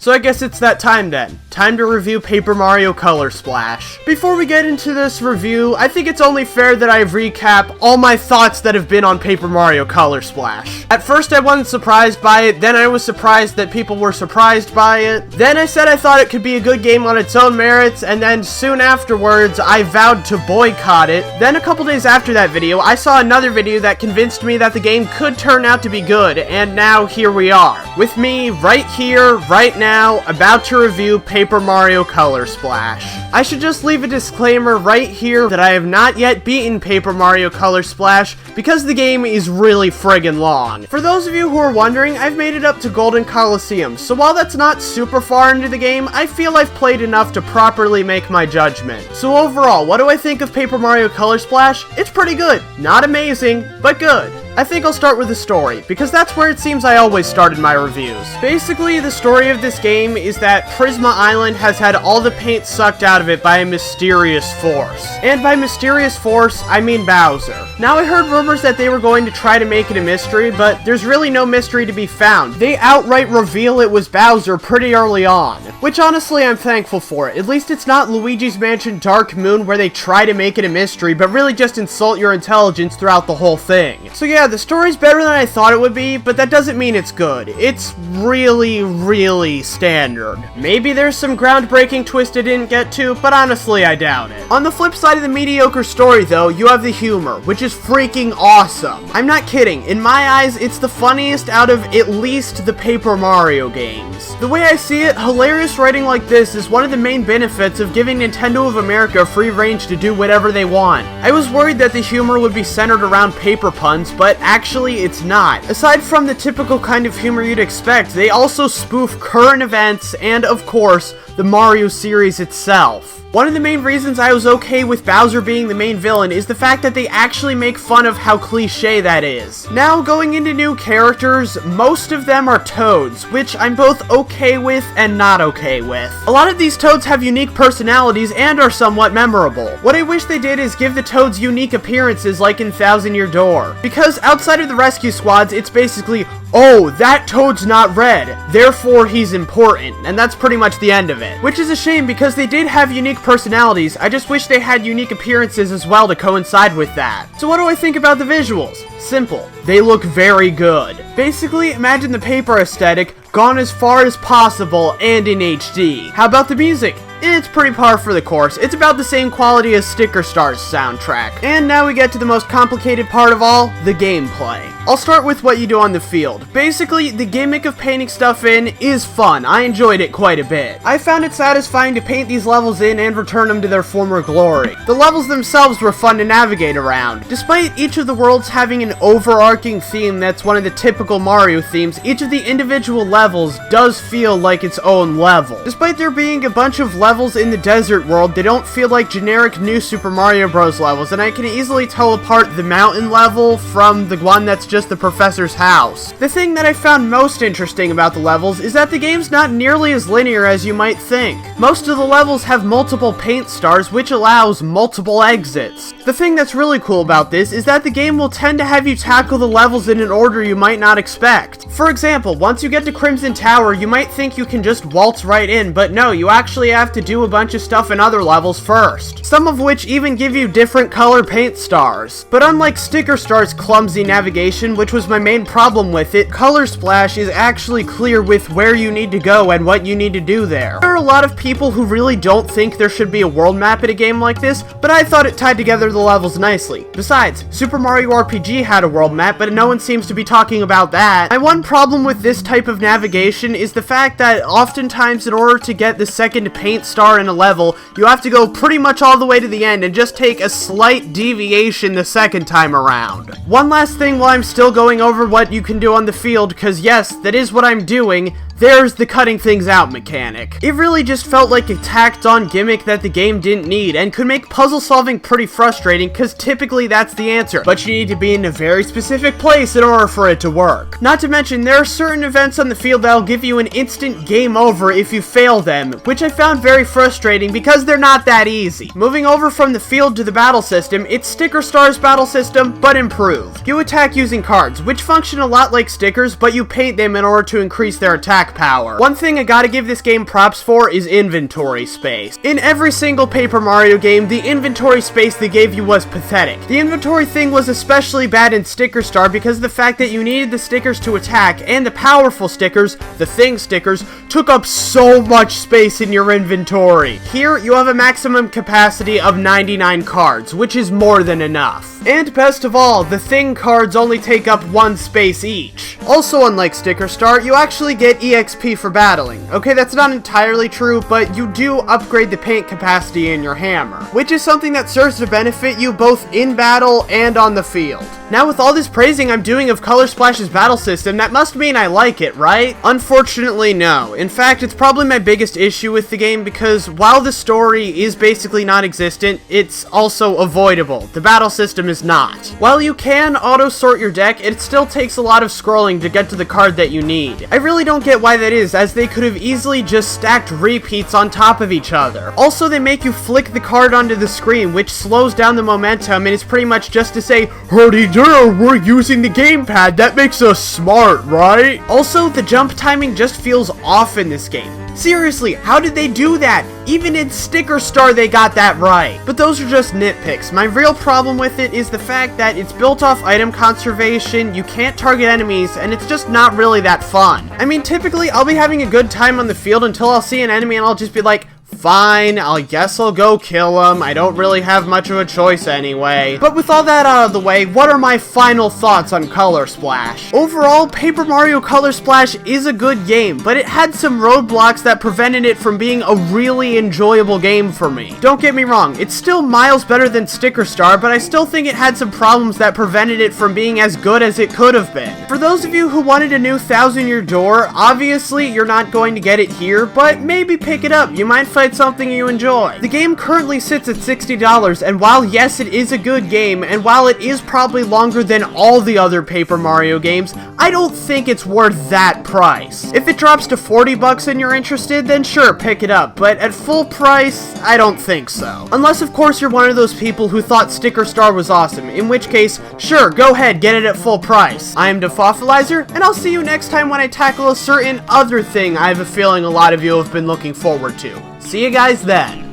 So I guess it's that time then. Time to review Paper Mario Color Splash. Before we get into this review, I think it's only fair that I recap all my thoughts that have been on Paper Mario Color Splash. At first I wasn't surprised by it, then I was surprised that people were surprised by it. Then I said I thought it could be a good game on its own merits, and then soon afterwards I vowed to boycott it. Then a couple days after that video, I saw another video that convinced me that the game could turn out to be good, and now here we are. With me, right here, right now, about to review Paper Mario Color Splash. I should just leave a disclaimer right here that I have not yet beaten Paper Mario Color Splash because the game is really friggin' long. For those of you who are wondering, I've made it up to Golden Coliseum, so while that's not super far into the game, I feel I've played enough to properly make my judgment. So overall, what do I think of Paper Mario Color Splash? It's pretty good. Not amazing, but good. I think I'll start with the story, because that's where it seems I always started my reviews. Basically, the story of this game is that Prisma Island has had all the paint sucked out of it by a mysterious force. And by mysterious force, I mean Bowser. Now, I heard rumors that they were going to try to make it a mystery, but there's really no mystery to be found. They outright reveal it was Bowser pretty early on, which honestly I'm thankful for. At least it's not Luigi's Mansion Dark Moon where they try to make it a mystery, but really just insult your intelligence throughout the whole thing. So yeah, the story's better than I thought it would be, but that doesn't mean it's good. It's really standard. Maybe there's some groundbreaking twist I didn't get to, but honestly I doubt it. On the flip side of the mediocre story though, you have the humor, which is freaking awesome. I'm not kidding, in my eyes it's the funniest out of at least the Paper Mario games. The way I see it, hilarious writing like this is one of the main benefits of giving Nintendo of America free range to do whatever they want. I was worried that the humor would be centered around paper puns, but actually it's not. Aside from the typical kind of humor you'd expect, they also spoof current events and, of course, the Mario series itself. One of the main reasons I was okay with Bowser being the main villain is the fact that they actually make fun of how cliche that is. Now, going into new characters, most of them are Toads, which I'm both okay with and not okay with. A lot of these Toads have unique personalities and are somewhat memorable. What I wish they did is give the Toads unique appearances like in Thousand Year Door. Because outside of the rescue squads, it's basically, oh, that Toad's not red, therefore he's important, and that's pretty much the end of it. Which is a shame because they did have unique personalities, I just wish they had unique appearances as well to coincide with that. So what do I think about the visuals? Simple. They look very good. Basically, imagine the paper aesthetic gone as far as possible and in HD. How about the music? It's pretty par for the course. It's about the same quality as Sticker Star's soundtrack. And now we get to the most complicated part of all, the gameplay. I'll start with what you do on the field. Basically, the gimmick of painting stuff in is fun. I enjoyed it quite a bit. I found it satisfying to paint these levels in and return them to their former glory. The levels themselves were fun to navigate around. Despite each of the worlds having an overarching theme that's one of the typical Mario themes, each of the individual levels does feel like its own level. Despite there being a bunch of levels in the desert world, they don't feel like generic new Super Mario Bros. Levels, and I can easily tell apart the mountain level from the one that's just the professor's house. The thing that I found most interesting about the levels is that the game's not nearly as linear as you might think. Most of the levels have multiple paint stars, which allows multiple exits. The thing that's really cool about this is that the game will tend to have you tackle the levels in an order you might not expect. For example, once you get to Crimson Tower, you might think you can just waltz right in, but no, you actually have to do a bunch of stuff in other levels first. Some of which even give you different color paint stars. But unlike Sticker Star's clumsy navigation, which was my main problem with it, Color Splash is actually clear with where you need to go and what you need to do there. There are a lot of people who really don't think there should be a world map in a game like this, but I thought it tied together the levels nicely. Besides, Super Mario RPG had a world map, but no one seems to be talking about that. My one problem with this type of navigation is the fact that oftentimes in order to get the second paint star in a level, you have to go pretty much all the way to the end and just take a slight deviation the second time around. One last thing while I'm still going over what you can do on the field, because yes, that is what I'm doing, there's the cutting things out mechanic. It really just felt like a tacked on gimmick that the game didn't need and could make puzzle solving pretty frustrating because typically that's the answer, but you need to be in a very specific place in order for it to work. Not to mention, there are certain events on the field that'll give you an instant game over if you fail them, which I found very frustrating because they're not that easy. Moving over from the field to the battle system, it's Sticker Star's battle system, but improved. You attack using cards, which function a lot like stickers, but you paint them in order to increase their attack attack power. One thing I gotta give this game props for is inventory space. In every single Paper Mario game, the inventory space they gave you was pathetic. The inventory thing was especially bad in Sticker Star because of the fact that you needed the stickers to attack, and the powerful stickers, the thing stickers, took up so much space in your inventory. Here, you have a maximum capacity of 99 cards, which is more than enough. And best of all, the thing cards only take up 1 space each. Also, unlike Sticker Star, you actually get EXP for battling. Okay, that's not entirely true, but you do upgrade the paint capacity in your hammer, which is something that serves to benefit you both in battle and on the field. Now, with all this praising I'm doing of Color Splash's battle system, that must mean I like it, right? Unfortunately, no. In fact, it's probably my biggest issue with the game because while the story is basically non-existent, it's also avoidable. The battle system is not. While you can auto-sort your deck, it still takes a lot of scrolling to get to the card that you need. I really don't get why that is, as they could have easily just stacked repeats on top of each other. Also, they make you flick the card onto the screen, which slows down the momentum and is pretty much just to say, "Howdy there, we're using the gamepad, that makes us smart, right?" Also, the jump timing just feels off in this game. Seriously, how did they do that? Even in Sticker Star they got that right. But those are just nitpicks. My real problem with it is the fact that it's built off item conservation, you can't target enemies, and it's just not really that fun. I mean, typically I'll be having a good time on the field until I'll see an enemy and I'll just be like, fine, I guess I'll go kill him. I don't really have much of a choice anyway. But with all that out of the way, what are my final thoughts on Color Splash? Overall, Paper Mario Color Splash is a good game, but it had some roadblocks that prevented it from being a really enjoyable game for me. Don't get me wrong, it's still miles better than Sticker Star, but I still think it had some problems that prevented it from being as good as it could have been. For those of you who wanted a new Thousand Year Door, obviously you're not going to get it here, but maybe pick it up. You might find something you enjoy. The game currently sits at $60, and while yes, it is a good game, and while it is probably longer than all the other Paper Mario games, I don't think it's worth that price. If it drops to $40 and you're interested, then sure, pick it up, but at full price, I don't think so. Unless, of course, you're one of those people who thought Sticker Star was awesome, in which case, sure, go ahead, get it at full price. I am Defoffilizer, and I'll see you next time when I tackle a certain other thing I have a feeling a lot of you have been looking forward to. See you guys then.